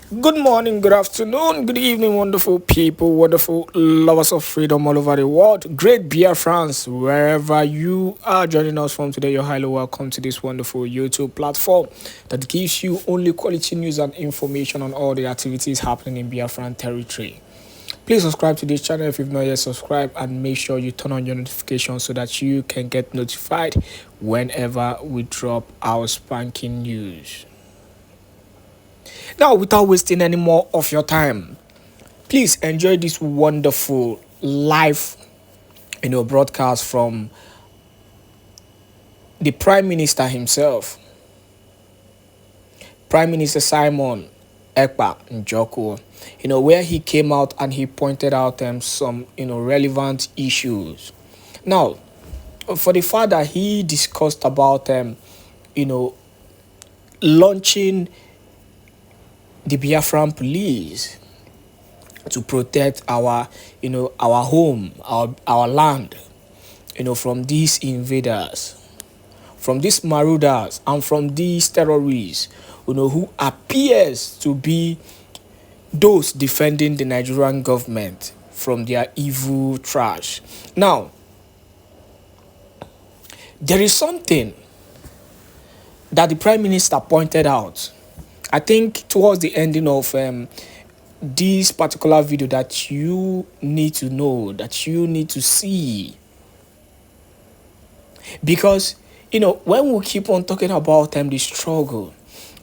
Good morning, good afternoon, good evening, wonderful people, wonderful lovers of freedom all over the world. Great Biafrans, wherever you are joining us from today, you're highly welcome to this wonderful YouTube platform that gives you only quality news and information on all the activities happening in Biafran territory. Please subscribe to this channel if you've not yet subscribed and make sure you turn on your notifications so that you can get notified whenever we drop our spanking news. Now, without wasting any more of your time, please enjoy this wonderful live broadcast from the Prime Minister himself, Prime Minister Simon Èkpá Njoko, where he came out and he pointed out some relevant issues. Now, for the fact that he discussed about launching the Biafran police to protect our home, our land, from these invaders, from these marauders, and from these terrorists, who appears to be those defending the Nigerian government from their evil trash. Now, there is something that the Prime Minister pointed out. I think towards the ending of this particular video that you need to know, that you need to see. Because, when we keep on talking about the struggle,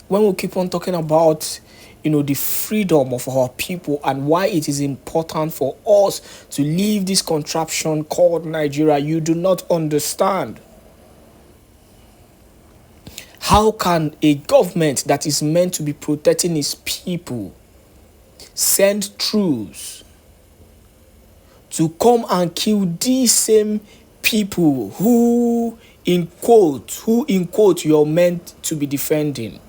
when we keep on talking about, the freedom of our people and why it is important for us to leave this contraption called Nigeria, you do not understand. How can a government that is meant to be protecting its people send troops to come and kill these same people who in quote you're meant to be defending?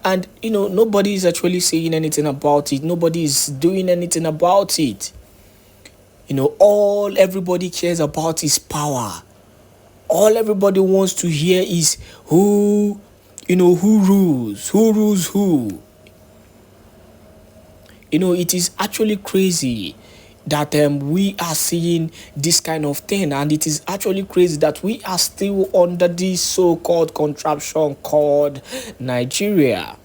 And nobody is actually saying anything about it. Nobody is doing anything about it. All everybody cares about is power. All everybody wants to hear is who rules who. It is actually crazy that we are seeing this kind of thing, and it is actually crazy that we are still under this so-called contraption called Nigeria.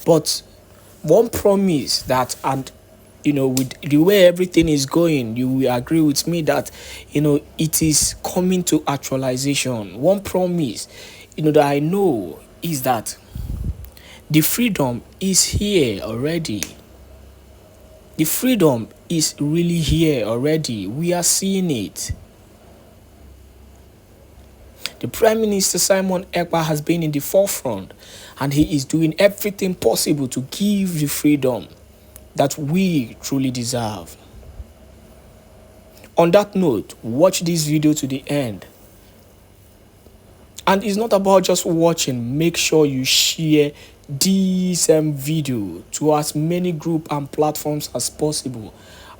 But one promise that, and with the way everything is going, you will agree with me that it is coming to actualization. One promise that I know is that the freedom is here already. The freedom is really here already. We are seeing it. The Prime Minister Simon Èkpá has been in the forefront, and he is doing everything possible to give the freedom that we truly deserve. On that note, watch this video to the end. And it's not about just watching. Make sure you share this video to as many groups and platforms as possible.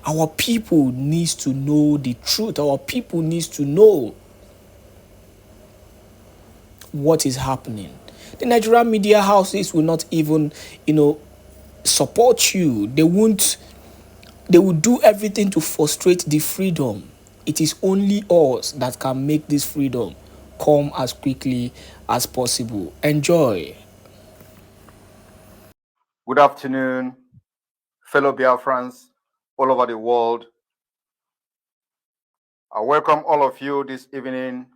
Our people needs to know the truth. Our people needs to know what is happening. The Nigerian media houses will not even, support you. They will do everything to frustrate the freedom. It is only us that can make this freedom come as quickly as possible. Enjoy. Good afternoon, fellow Biafrans all over the world. I welcome all of you this evening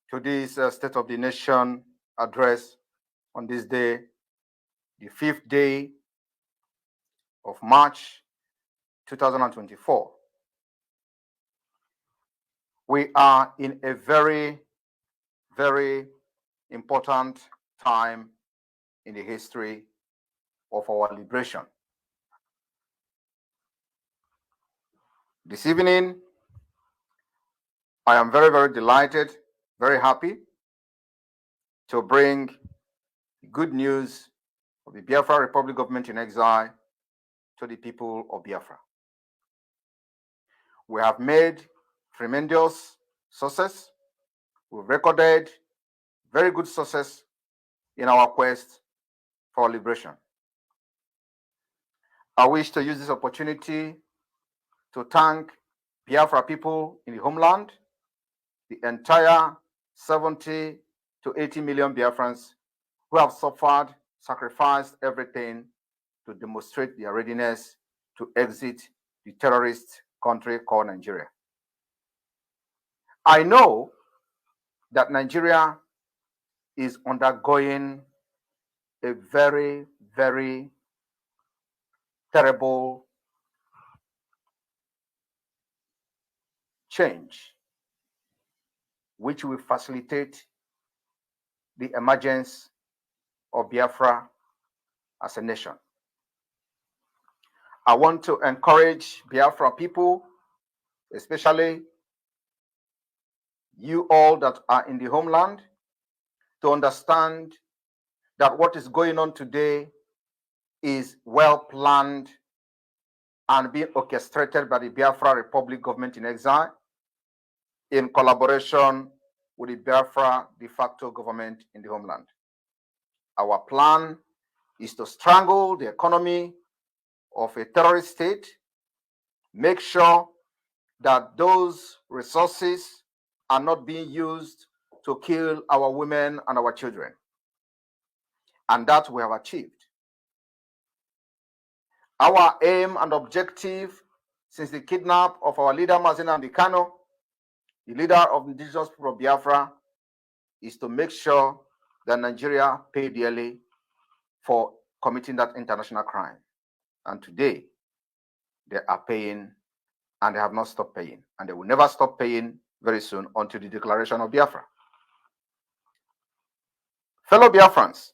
to this State of the Nation address on this day, the 5th day of March 2024. We are in a very, very important time in the history of our liberation. This evening, I am very, very delighted, very happy to bring good news of the Biafra Republic government in exile to the people of Biafra. We have made tremendous success. We've recorded very good success in our quest for liberation. I wish to use this opportunity to thank Biafra people in the homeland, the entire 70 to 80 million Biafrans who have suffered, sacrificed everything to demonstrate their readiness to exit the terrorist country called Nigeria. I know that Nigeria is undergoing a very, very terrible change, which will facilitate the emergence of Biafra as a nation. I want to encourage Biafra people, especially you all that are in the homeland, to understand that what is going on today is well planned and being orchestrated by the Biafra Republic government in exile in collaboration with the Biafra de facto government in the homeland. Our plan is to strangle the economy of a terrorist state, make sure that those resources are not being used to kill our women and our children. And that we have achieved. Our aim and objective since the kidnap of our leader Mazina Ambikano, the leader of the indigenous people of Biafra, is to make sure that Nigeria pay dearly for committing that international crime. And today, they are paying, and they have not stopped paying. And they will never stop paying very soon until the declaration of Biafra. Fellow Biafrans,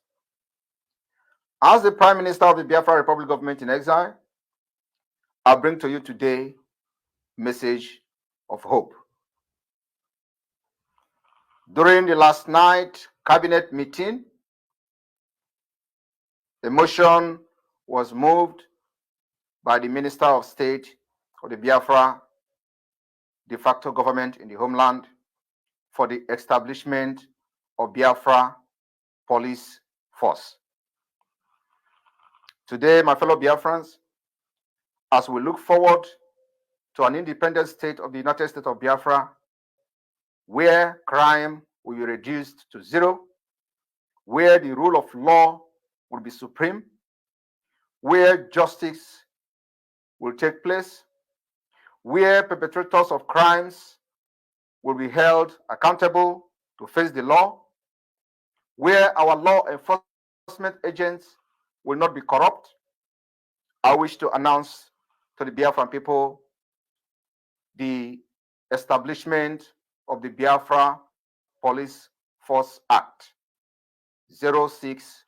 as the Prime Minister of the Biafra Republic government in exile, I bring to you today a message of hope. During the last night cabinet meeting, the motion was moved by the Minister of State of the Biafra de facto government in the homeland for the establishment of Biafra police force. Today, my fellow Biafrans, as we look forward to an independent state of the United States of Biafra, where crime will be reduced to zero, where the rule of law will be supreme, where justice will take place, where perpetrators of crimes will be held accountable to face the law, where our law enforcement agents will not be corrupt, I wish to announce to the Biafran people the establishment of the Biafra Police Force Act 06-2024.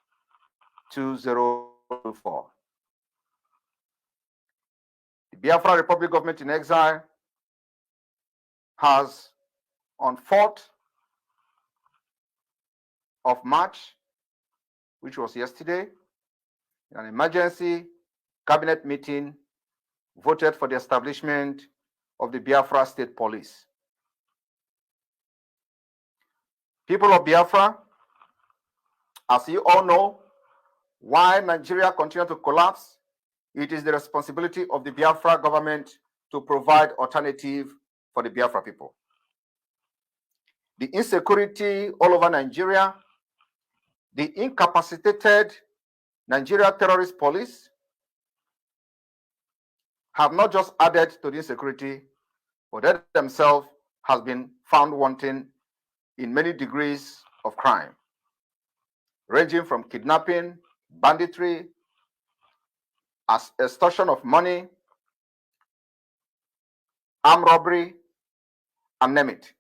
The Biafra Republic government in exile has, on 4th of March, which was yesterday, in an emergency cabinet meeting, voted for the establishment of the Biafra State Police. People of Biafra, as you all know, while Nigeria continues to collapse, it is the responsibility of the Biafra government to provide alternative for the Biafra people. The insecurity all over Nigeria, the incapacitated Nigeria terrorist police have not just added to the insecurity, but they themselves has been found wanting in many degrees of crime, ranging from kidnapping, banditry, as extortion of money, armed robbery, and name it.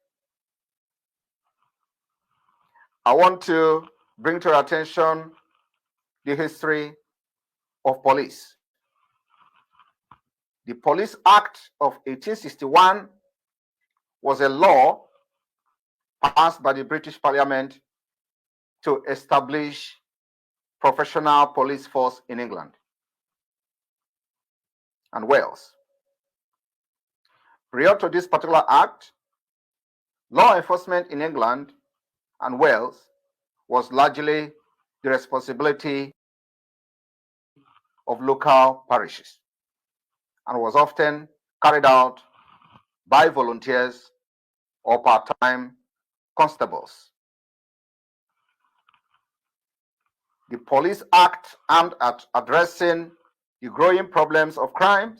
I want to bring to your attention the history of police. The Police Act of 1861 was a law passed by the British Parliament to establish professional police force in England and Wales. Prior to this particular act, law enforcement in England and Wales was largely the responsibility of local parishes and was often carried out by volunteers or part-time constables. The Police Act aimed at addressing the growing problems of crime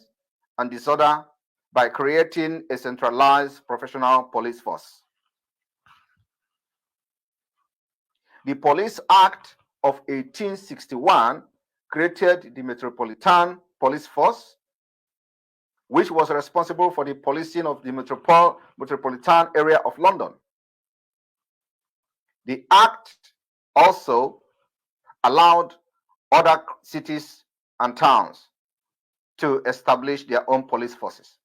and disorder by creating a centralized professional police force. The Police Act of 1861 created the Metropolitan Police Force, which was responsible for the policing of the metropolitan area of London. The Act also allowed other cities and towns to establish their own police forces,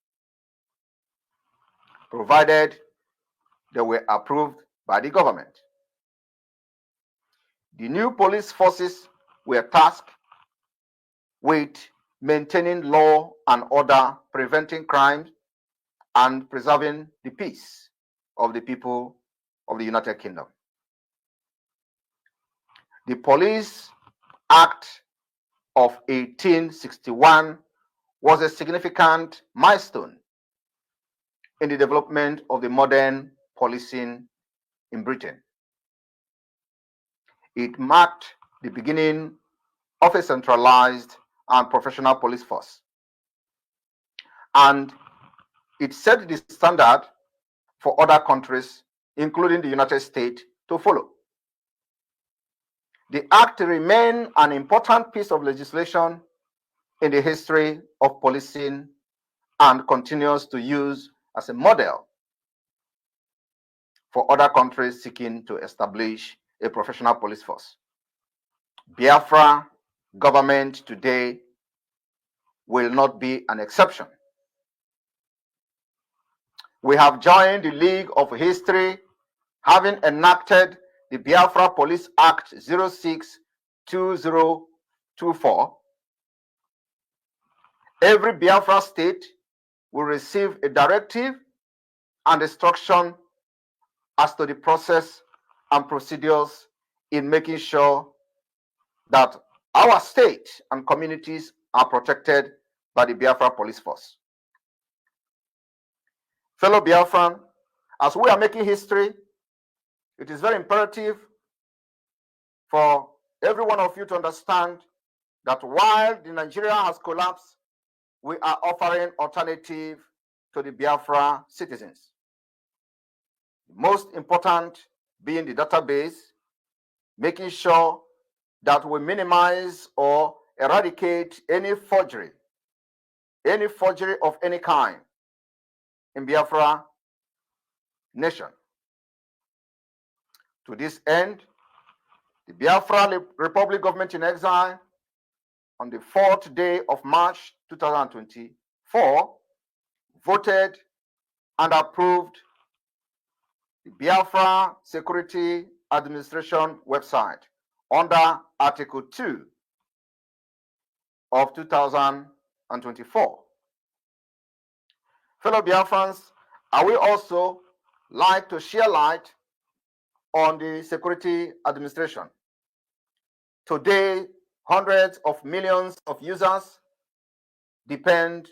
provided they were approved by the government. The new police forces were tasked with maintaining law and order, preventing crime, and preserving the peace of the people of the United Kingdom. The Police Act of 1861 was a significant milestone in the development of the modern policing in Britain. It marked the beginning of a centralized and professional police force, and it set the standard for other countries, including the United States, to follow. The Act remained an important piece of legislation in the history of policing and continues to use as a model for other countries seeking to establish a professional police force. Biafra government today will not be an exception. We have joined the League of History, having enacted the Biafra Police Act 06-2024. Every Biafra state will receive a directive and instruction as to the process and procedures in making sure that our state and communities are protected by the Biafra Police Force. Fellow Biafran, as we are making history, it is very imperative for every one of you to understand that while the Nigeria has collapsed, we are offering alternative to the Biafra citizens. The most important being the database, making sure that we minimize or eradicate any forgery of any kind in Biafra nation. To this end, the Biafra Republic Government in Exile, on the 4th day of March 2024, voted and approved the Biafra Security Administration website under Article 2 of 2024. Fellow Biafrans, I will also like to share light on the security administration. Today, hundreds of millions of users depend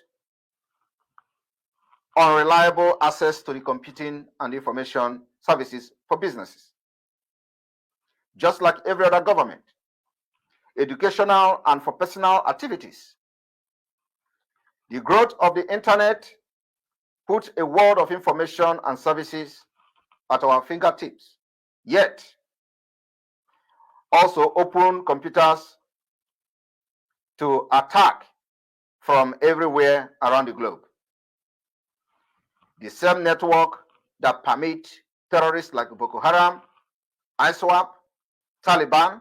on reliable access to the computing and information services for businesses. Just like every other government, educational and for personal activities. The growth of the internet put a world of information and services at our fingertips, yet also open computers to attack from everywhere around the globe. The same network that permit terrorists like Boko Haram, ISWAP, Taliban,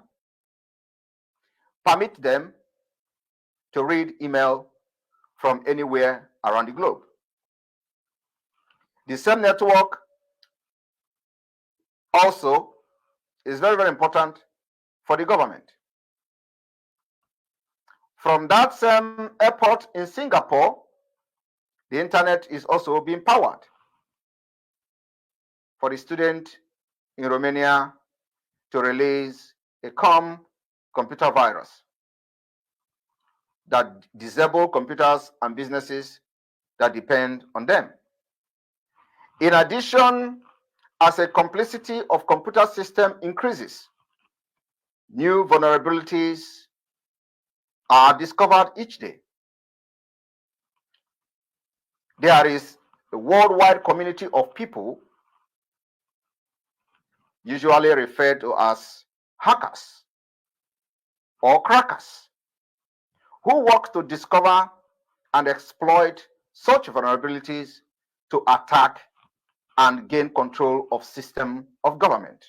permit them to read email from anywhere around the globe. The same network also is very, very important for the government. From that same airport in Singapore, the internet is also being powered for the student in Romania, to release a computer virus that disable computers and businesses that depend on them. In addition, as a complexity of computer system increases, new vulnerabilities are discovered each day. There is a worldwide community of people, usually referred to as hackers or crackers, who work to discover and exploit such vulnerabilities to attack and gain control of system of government,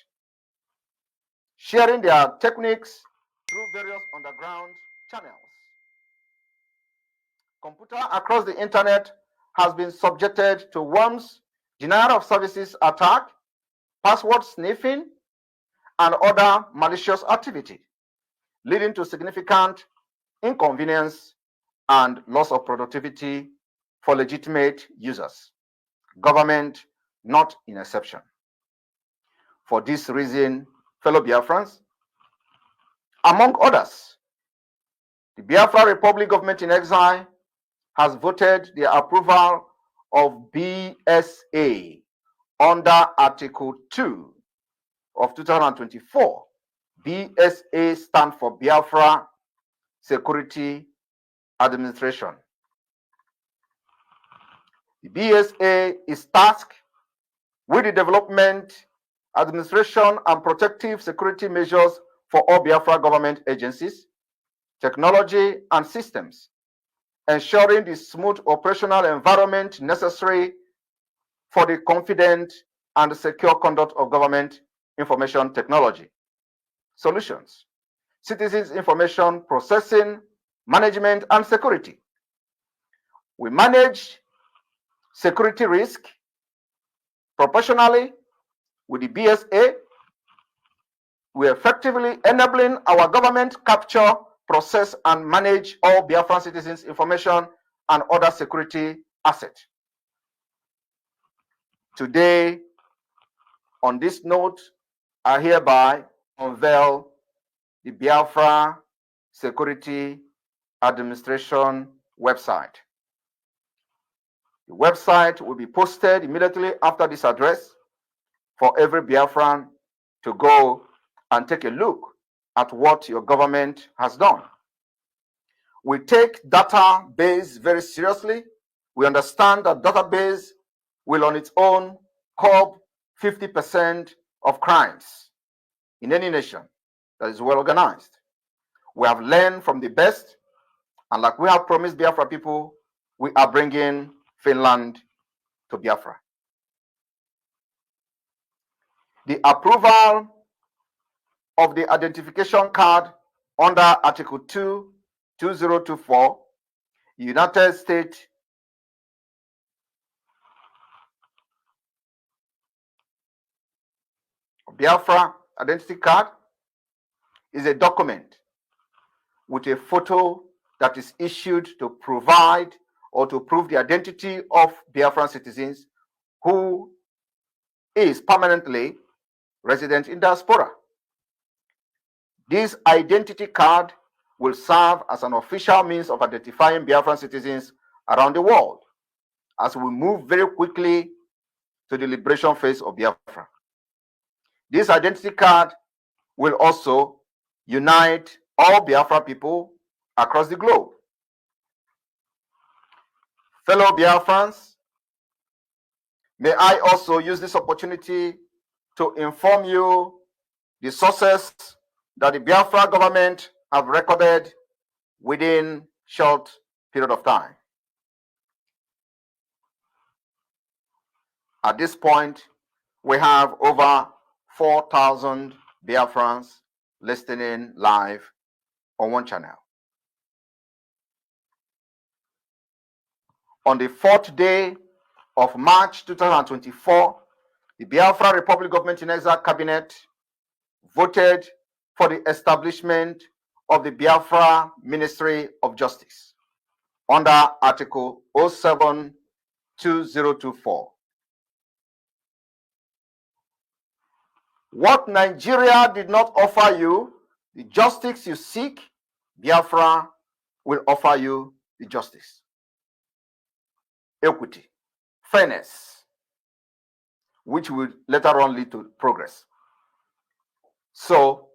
sharing their techniques through various underground channels. Computer across the internet has been subjected to worms, denial of services attack, password sniffing, and other malicious activity, leading to significant inconvenience and loss of productivity for legitimate users, government not an exception. For this reason, fellow Biafrans, among others, the Biafra Republic government in exile has voted the approval of BSA under Article 2 of 2024. BSA stands for Biafra Security Administration. The BSA is tasked with the development, administration, and protective security measures for all Biafra government agencies, technology, and systems, ensuring the smooth operational environment necessary for the confident and secure conduct of government information technology solutions, citizens' information processing, management, and security. We manage security risk proportionally with the BSA. We effectively enabling our government capture, process, and manage all Biafran citizens' information and other security assets. Today, on this note, I hereby unveil the Biafra Security Administration website. The website will be posted immediately after this address for every Biafran to go and take a look at what your government has done. We take database very seriously. We understand that database will on its own curb 50% of crimes in any nation that is well organized. We have learned from the best, and like we have promised Biafra people, we are bringing Finland to Biafra. The approval of the identification card under Article 2, 2024, United States Biafra identity card is a document with a photo that is issued to provide or to prove the identity of Biafran citizens who is permanently resident in diaspora. This identity card will serve as an official means of identifying Biafran citizens around the world as we move very quickly to the liberation phase of Biafra. This identity card will also unite all Biafra people across the globe. Fellow Biafrans, may I also use this opportunity to inform you the sources that the Biafra government have recorded within short period of time. At this point, we have over 4,000 Biafrans listening live on one channel. On the 4th day of March 2024, the Biafra Republic Government in Exile Cabinet voted for the establishment of the Biafra Ministry of Justice under Article 07-2024. What Nigeria did not offer you, the justice you seek, Biafra will offer you the justice, equity, fairness, which will later on lead to progress. So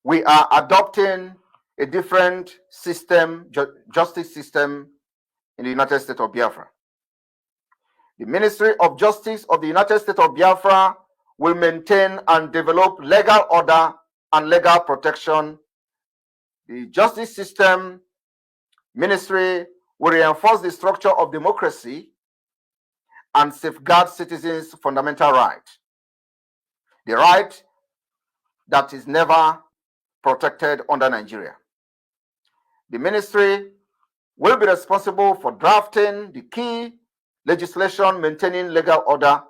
we are adopting a different system, justice system in the United States of Biafra. The Ministry of Justice of the United States of Biafra will maintain and develop legal order and legal protection. The justice system ministry will reinforce the structure of democracy and safeguard citizens' fundamental rights. The right that is never protected under Nigeria. The ministry will be responsible for drafting the key legislation maintaining legal order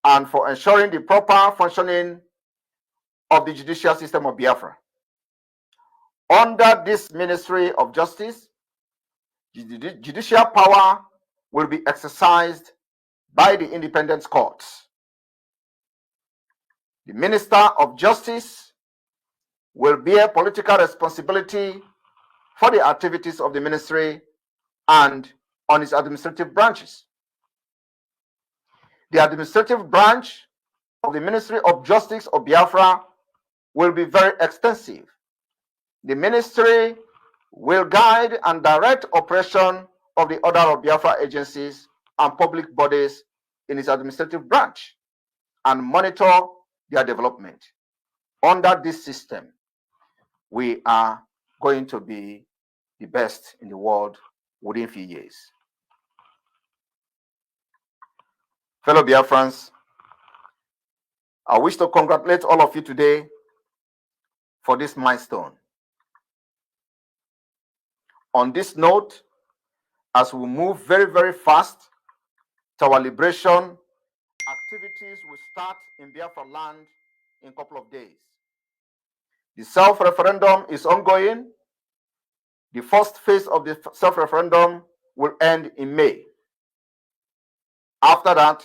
and for ensuring the proper functioning of the judicial system of Biafra. Under this Ministry of Justice, judicial power will be exercised by the independent courts. The Minister of Justice will bear political responsibility for the activities of the ministry and on its administrative branches. The administrative branch of the Ministry of Justice of Biafra will be very extensive. The ministry will guide and direct operation of the Order of Biafra agencies and public bodies in its administrative branch and monitor their development. Under this system, we are going to be the best in the world within a few years. Fellow Biafrans, I wish to congratulate all of you today for this milestone. On this note, as we move very, very fast to our liberation, activities will start in Biafra land in a couple of days. The self-referendum is ongoing. The first phase of the self-referendum will end in May. After that,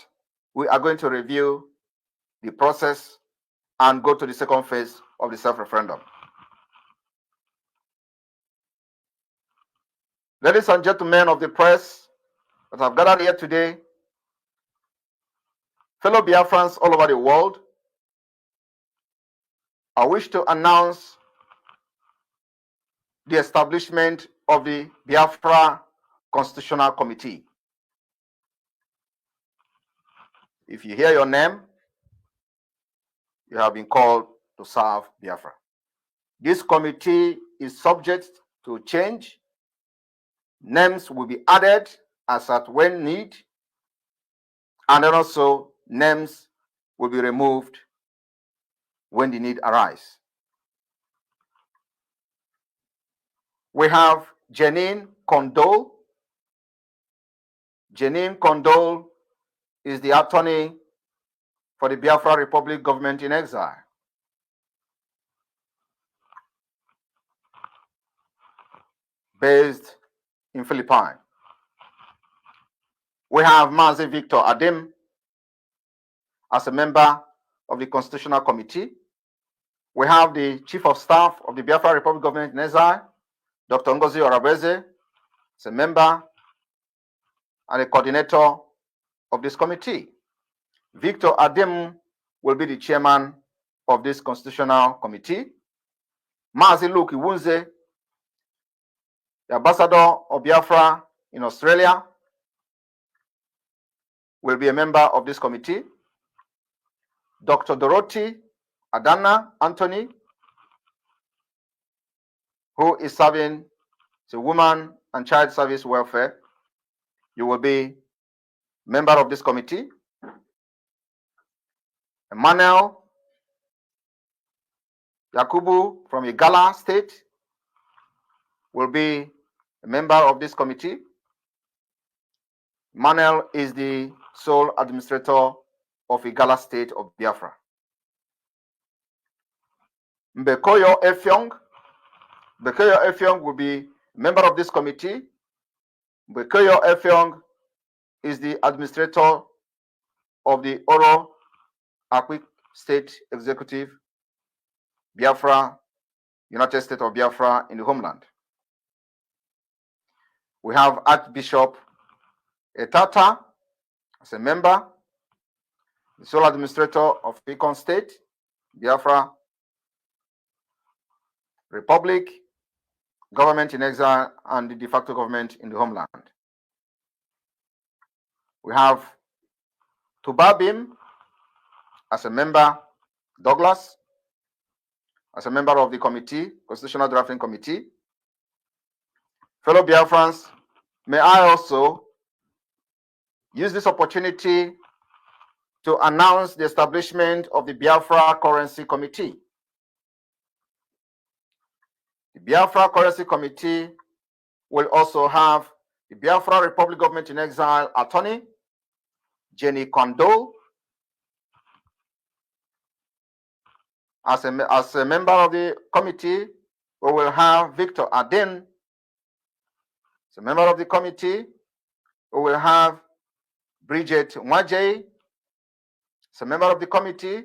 we are going to review the process and go to the second phase of the self-referendum. Ladies and gentlemen of the press that have gathered here today, fellow Biafrans all over the world, I wish to announce the establishment of the Biafra Constitutional Committee. If you hear your name, you have been called to serve Biafra. This committee is subject to change. Names will be added as at when need, and then also names will be removed when the need arises. We have Janine Condole. Janine Condole is the attorney for the Biafra Republic government in exile. Based in Philippines. We have Mazi Victor Adim as a member of the Constitutional Committee. We have the Chief of Staff of the Biafra Republic government in exile, Dr. Ngozi Orabeze, as a member and a coordinator of this committee. Victor Adim will be the chairman of this Constitutional Committee. Mazi Luke Iwunze, the ambassador of Biafra in Australia, will be a member of this committee. Dr. Dorothy Adana Anthony, who is serving the Women and Child Service Welfare, you will be a member of this committee. Emmanuel Yakubu from Igala State will be a member of this committee. Emmanuel is the sole administrator of Igala State of Biafra. Mbekoyo Effiong will be a member of this committee. Mbekoyo Effiong is the administrator of the Oro Akwi State Executive, Biafra, United States of Biafra in the homeland. We have Archbishop Etata as a member, the sole administrator of Èkpá State, Biafra Republic, government in exile, and the de facto government in the homeland. We have Tubabim as a member, Douglas as a member of the committee, Constitutional Drafting Committee. Fellow Biafrans, may I also use this opportunity to announce the establishment of the Biafra Currency Committee. The Biafra Currency Committee will also have the Biafra Republic Government in Exile Attorney, Jenny Kondo, as a member of the committee. We will have Victor Aden as a member of the committee. We will have Bridget Mwajei as a member of the committee.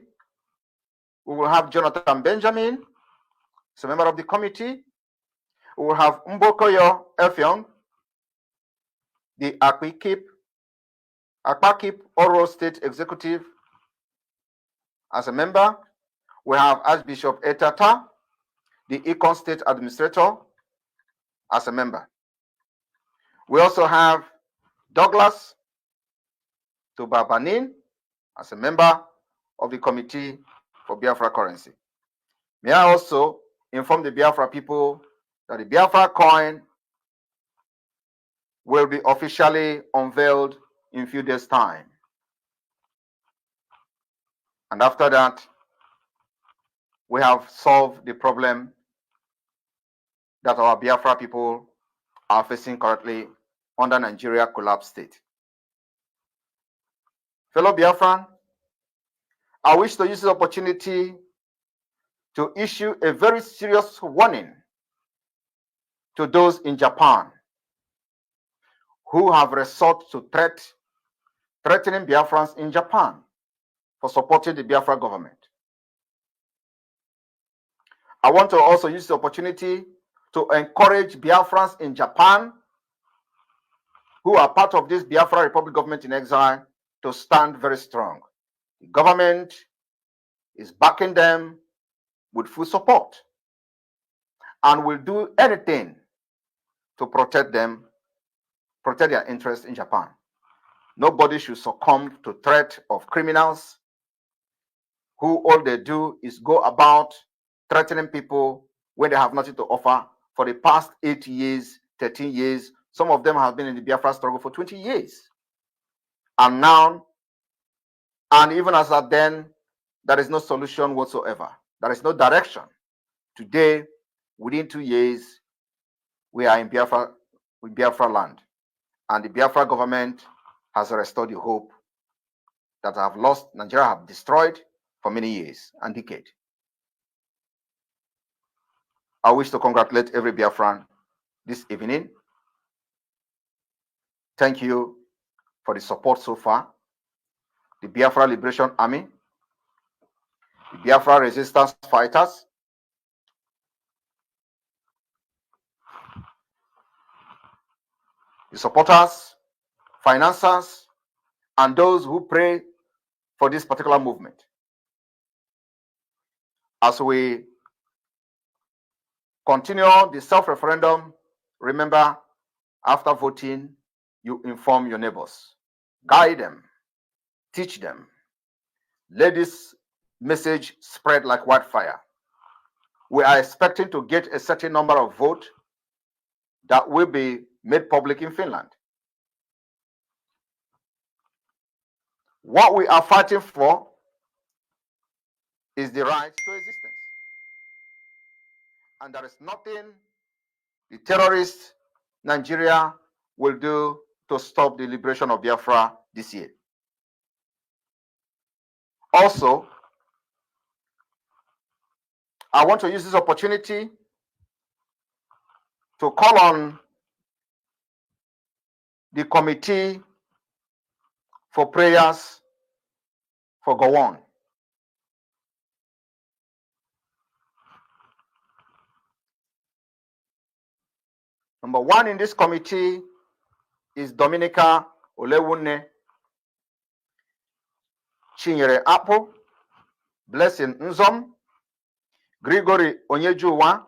We will have Jonathan Benjamin as a member of the committee. We will have Mbokoyo Effiong, the Akpakip Oro State Executive, as a member. We have Archbishop Etata, the Èkpá State Administrator, as a member. We also have Douglas Tubabanin as a member of the Committee for Biafra Currency. May I also inform the Biafra people that the Biafra coin will be officially unveiled in a few days' time. And after that, we have solved the problem that our Biafra people are facing currently under Nigeria collapsed state. Fellow Biafran, I wish to use this opportunity to issue a very serious warning to those in Japan who have resorted to threatening Biafrans in Japan for supporting the Biafra government. I want to also use the opportunity to encourage Biafrans in Japan who are part of this Biafra Republic government in exile to stand very strong. The government is backing them with full support and will do anything to protect them, protect their interests in Japan. Nobody should succumb to threat of criminals who all they do is go about threatening people when they have nothing to offer. For the past 8 years, 13 years, some of them have been in the Biafra struggle for 20 years. And now, and even as at then, there is no solution whatsoever. There is no direction. Today, within 2 years, we are in Biafra land. And the Biafra government has restored the hope that Nigeria have destroyed for many years and decades. I wish to congratulate every Biafran this evening. Thank you for the support so far. The Biafra Liberation Army, the Biafra Resistance Fighters, the supporters, financiers, and those who pray for this particular movement. As we continue the self-referendum, remember, after voting, you inform your neighbors, guide them, teach them. Let this message spread like wildfire. We are expecting to get a certain number of votes that will be made public in Finland. What we are fighting for is the right to existence. And there is nothing the terrorist Nigeria will do to stop the liberation of Biafra this year. Also, I want to use this opportunity to call on the Committee for Prayers for Gowon Number one in this committee is Dominica Olewune, Chinyere Apo, Blessing Nzom, Gregory Onyejuwa,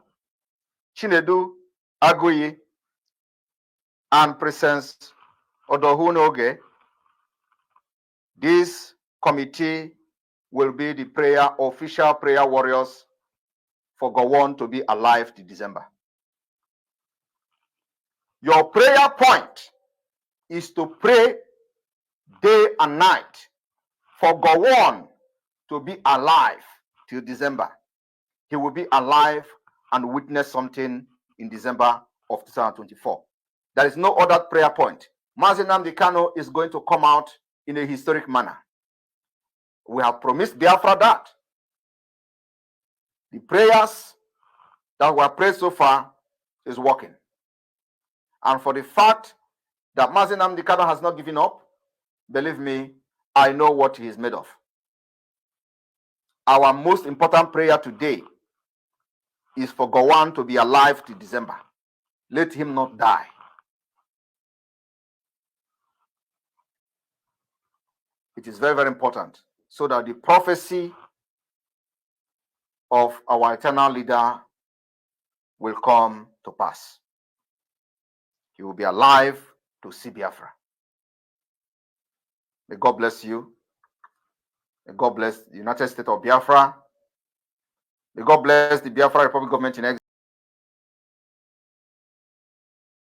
Chinedu Aguyi, and Presence Odohunoge. This committee will be the official prayer warriors for Gowon to be alive till December. Your prayer point is to pray day and night for Gowon to be alive till December. He will be alive and witness something in December of 2024. There is no other prayer point. Mazi Nnamdi Kanu is going to come out in a historic manner. We have promised Biafra that. The prayers that were prayed so far is working. And for the fact that Mazi Nnamdi Kanu has not given up, believe me, I know what he is made of. Our most important prayer today is for Gowon to be alive till December. Let him not die. It is very, very important so that the prophecy of our eternal leader will come to pass. He will be alive to see Biafra. May God bless you. May God bless the United States of Biafra. May God bless the Biafra Republic government in exile.